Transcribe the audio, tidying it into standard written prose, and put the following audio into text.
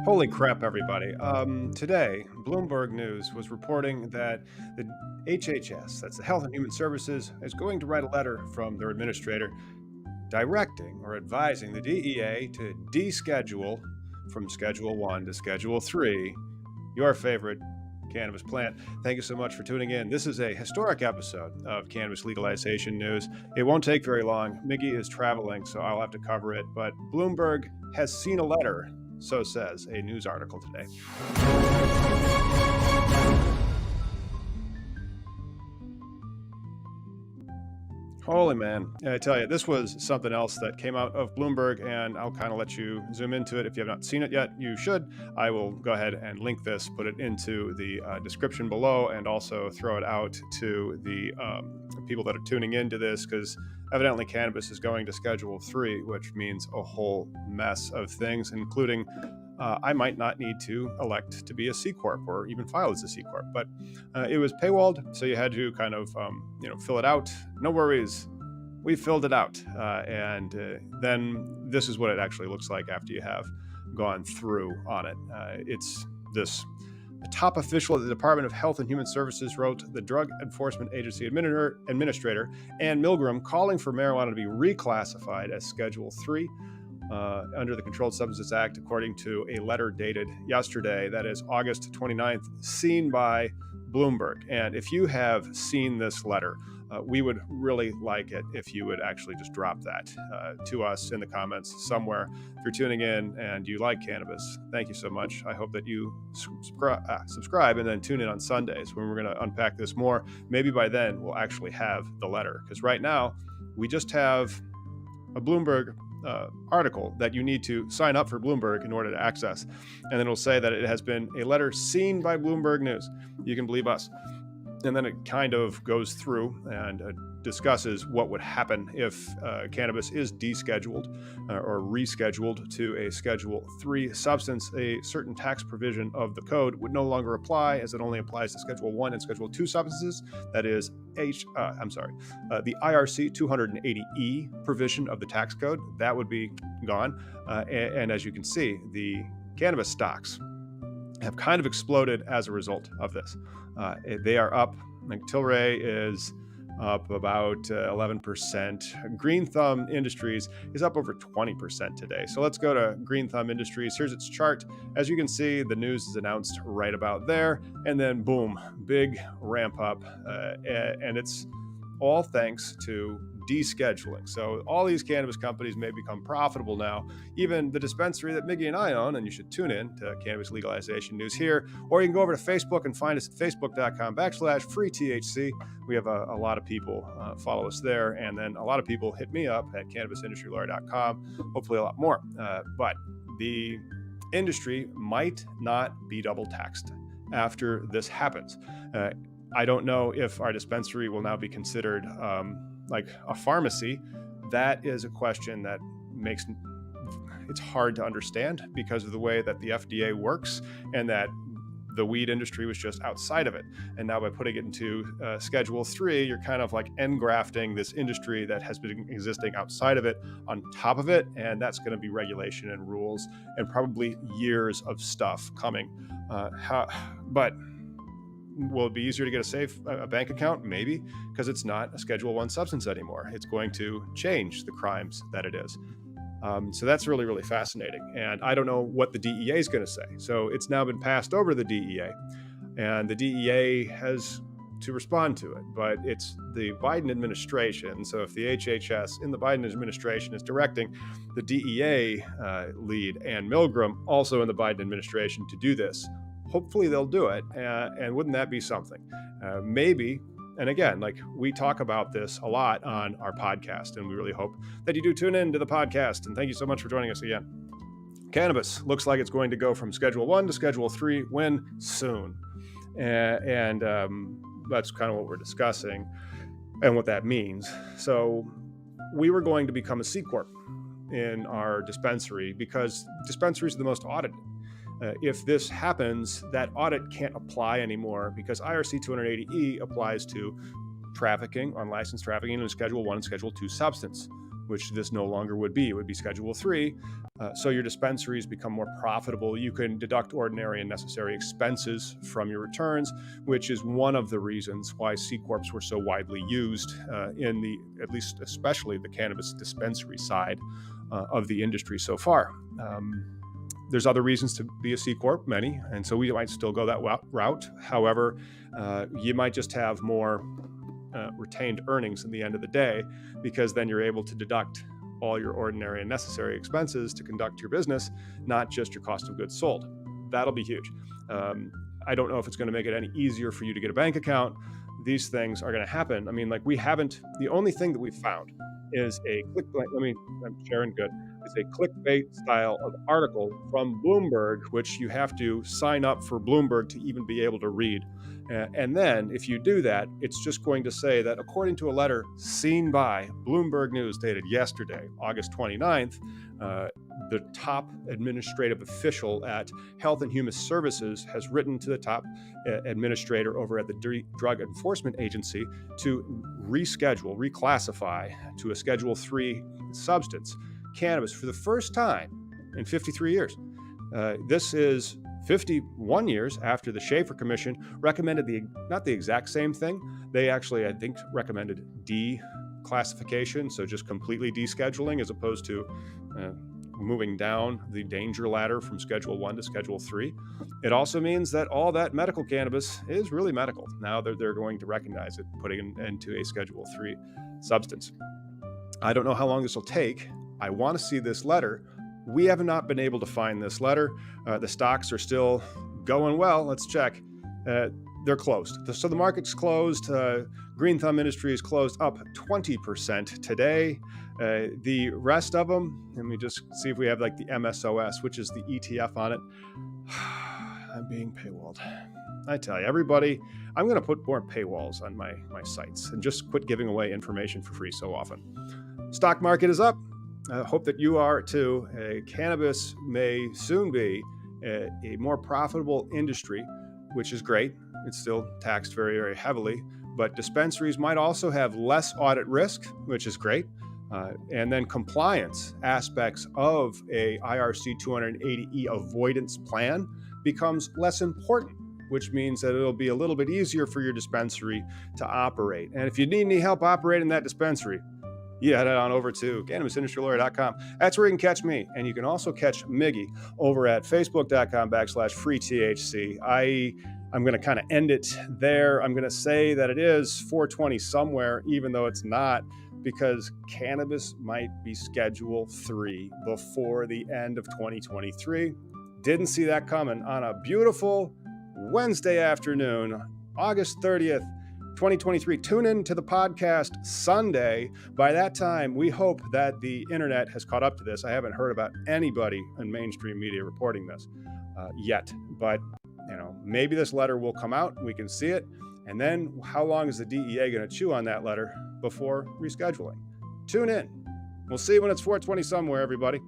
Holy crap, everybody. Today, Bloomberg News was reporting that the HHS, that's the Health and Human Services, is going to write a letter from their administrator directing or advising the DEA to deschedule from Schedule 1 to Schedule 3 your favorite cannabis plant. Thank you so much for tuning in. This is a historic episode of Cannabis Legalization News. It won't take very long. Miggy is traveling, so I'll have to cover it, but Bloomberg has seen a letter, so says a news article today. Holy man. I tell you, this was something else that came out of Bloomberg, and I'll kind of let you zoom into it. If you have not seen it yet, you should. I will go ahead and link this, put it into the description below, and also throw it out to the people that are tuning into this, because evidently cannabis is going to Schedule 3, which means a whole mess of things, including I might not need to elect to be a C Corp or even file as a C Corp, but it was paywalled, so you had to kind of fill it out. No worries, we filled it out, and then this is what it actually looks like after you have gone through on it. It's this. A top official at the Department of Health and Human Services wrote the Drug Enforcement Agency Administrator, Ann Milgram, calling for marijuana to be reclassified as Schedule 3 under the Controlled Substances Act, according to a letter dated yesterday, that is August 29th, seen by Bloomberg. And if you have seen this letter, we would really like it if you would actually just drop that to us in the comments somewhere. If you're tuning in and you like cannabis, thank you so much. I hope that you subscribe and then tune in on Sundays when we're going to unpack this more. Maybe by then we'll actually have the letter, because right now we just have a Bloomberg article that you need to sign up for Bloomberg in order to access. And then it'll say that it has been a letter seen by Bloomberg News. You can believe us. And then it kind of goes through and discusses what would happen if cannabis is descheduled or rescheduled to a Schedule 3 substance. A certain tax provision of the code would no longer apply, as it only applies to Schedule 1 and Schedule 2 substances. That is the IRC 280E provision of the tax code. That would be gone. And as you can see, the cannabis stocks have kind of exploded as a result of this. They are up. Like Tilray is up about 11%. Green Thumb Industries is up over 20% today. So let's go to Green Thumb Industries. Here's its chart. As you can see, the news is announced right about there. And then boom, big ramp up. And it's all thanks to descheduling. So all these cannabis companies may become profitable now. Even the dispensary that Miggy and I own, and you should tune in to Cannabis Legalization News here, or you can go over to Facebook and find us at facebook.com/freethc. We have a lot of people follow us there, and then a lot of people hit me up at cannabisindustrylawyer.com, hopefully a lot more. But the industry might not be double taxed after this happens. I don't know if our dispensary will now be considered like a pharmacy. That is a question that makes it's hard to understand because of the way that the FDA works, and that the weed industry was just outside of it. And now by putting it into Schedule 3, you're kind of like engrafting this industry that has been existing outside of it on top of it. And that's going to be regulation and rules and probably years of stuff coming. But will it be easier to get a bank account? Maybe, because it's not a Schedule 1 substance anymore. It's going to change the crimes that it is. So that's really, really fascinating. And I don't know what the DEA is going to say. So it's now been passed over to the DEA, and the DEA has to respond to it. But it's the Biden administration. So if the HHS in the Biden administration is directing the DEA lead, Ann Milgram, also in the Biden administration, to do this, hopefully they'll do it. And wouldn't that be something? Maybe. And again, like, we talk about this a lot on our podcast, and we really hope that you do tune in to the podcast. And thank you so much for joining us again. Cannabis looks like it's going to go from Schedule 1 to Schedule 3 when soon. And that's kind of what we're discussing and what that means. So we were going to become a C Corp in our dispensary because dispensaries are the most audited. If this happens, that audit can't apply anymore because IRC 280E applies to trafficking, unlicensed trafficking in Schedule 1 and Schedule 2 substance. which this no longer would be. It would be Schedule 3. So your dispensaries become more profitable. You can deduct ordinary and necessary expenses from your returns, which is one of the reasons why C Corps were so widely used in the, at least especially the cannabis dispensary side of the industry so far. There's other reasons to be a C Corp, many, and so we might still go that route. However, you might just have more retained earnings in the end of the day, because then you're able to deduct all your ordinary and necessary expenses to conduct your business, not just your cost of goods sold. That'll be huge. I don't know if it's going to make it any easier for you to get a bank account. These things are going to happen. I mean, like, the only thing that we've found is a I'm sharing good. It's a clickbait style of article from Bloomberg, which you have to sign up for Bloomberg to even be able to read. And then if you do that, it's just going to say that according to a letter seen by Bloomberg News dated yesterday, August 29th, the top administrative official at Health and Human Services has written to the top administrator over at the Drug Enforcement Agency to reclassify to a Schedule 3 substance, cannabis, for the first time in 53 years. This is 51 years after the Schaefer Commission recommended not the exact same thing. They actually, I think, recommended declassification, so just completely descheduling as opposed to moving down the danger ladder from Schedule 1 to Schedule 3. It also means that all that medical cannabis is really medical. Now they're going to recognize it, putting it into a Schedule 3 substance. I don't know how long this will take. I want to see this letter. We have not been able to find this letter. The stocks are still going well. Let's check. They're closed. So the market's closed. Green Thumb Industries closed up 20% today. The rest of them, let me just see if we have like the MSOS, which is the ETF on it. I'm being paywalled. I tell you, everybody, I'm going to put more paywalls on my sites and just quit giving away information for free so often. Stock market is up. I hope that you are too. Cannabis may soon be a more profitable industry, which is great. It's still taxed very, very heavily, but dispensaries might also have less audit risk, which is great. And then compliance aspects of a IRC 280E avoidance plan becomes less important, which means that it'll be a little bit easier for your dispensary to operate. And if you need any help operating that dispensary, you head on over to CannabisIndustryLawyer.com. That's where you can catch me. And you can also catch Miggy over at Facebook.com/FreeTHC. I'm going to kind of end it there. I'm going to say that it is 420 somewhere, even though it's not, because cannabis might be Schedule 3 before the end of 2023. Didn't see that coming on a beautiful Wednesday afternoon, August 30th. 2023. Tune in to the podcast Sunday. By that time, we hope that the internet has caught up to this. I haven't heard about anybody in mainstream media reporting this yet, but maybe this letter will come out. We can see it. And then how long is the DEA going to chew on that letter before rescheduling? Tune in. We'll see you when it's 420 somewhere, everybody.